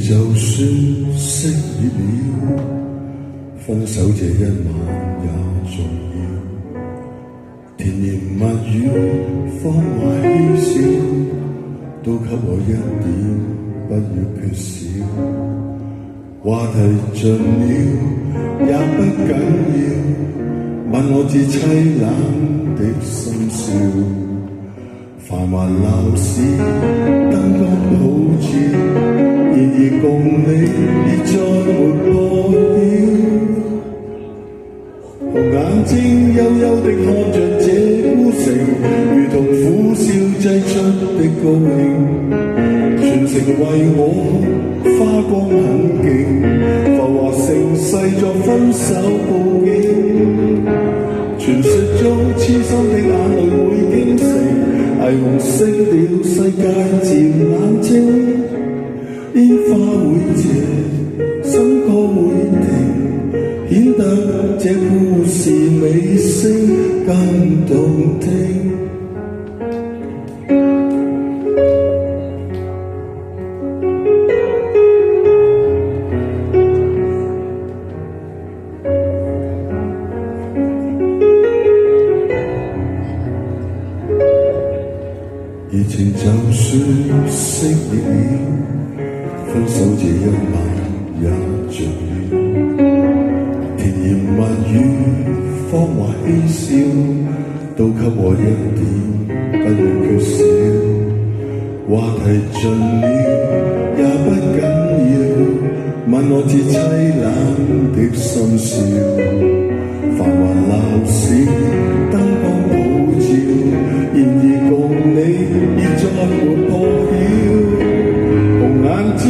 就算熄滅了，分手這一晚也重要。甜言蜜語，謊話嬉笑，都給我一點，不要缺少。話題盡了也不緊要，問我至凄冷的心笑。繁華鬧市燈光普照，然而共你已再沒破曉。紅眼睛幽幽地看着這孤城，如同苦笑擠出的高興。全城為我花光很勁，浮華盛世作分手報警。傳說中痴心的眼淚會驚醒，霓虹熄了世界漸冷清，煙花會謝，笙歌會停，顯得這故事尾聲更動聽。熱情就算熄滅了，分手這一晚也重要。甜言蜜語，謊話嬉笑，都給我一點，不要缺少。話題盡了也不緊要，問我至凄冷的心笑。繁華鬧市燈光普照，然而共你已再沒破曉。紅眼睛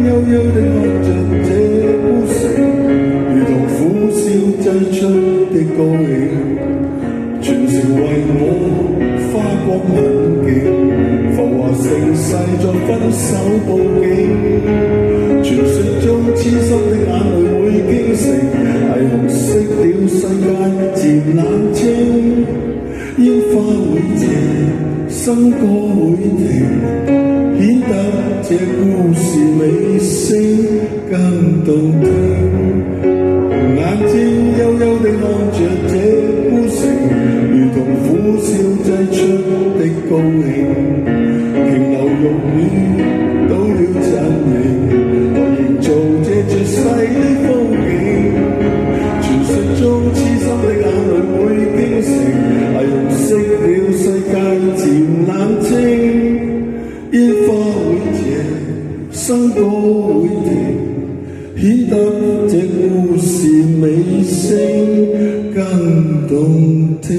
幽幽地看着這孤城，如同苦笑擠出的高興。全城為我花光很勁，浮華盛世作分手報警。傳說中痴心的眼淚會驚醒，霓虹熄了世界漸冷清，煙花會謝，笙歌會停，顯得這故事尾聲更動聽。紅眼睛幽幽地看着這孤城，如同苦笑擠出的高興。瓊樓玉宇倒了陣營，來營造這絕世的風景。傳說中痴心的眼淚會驚醒，霓虹熄了世界漸冷清，煙花會謝，笙歌會停，顯得這故事尾聲更動聽。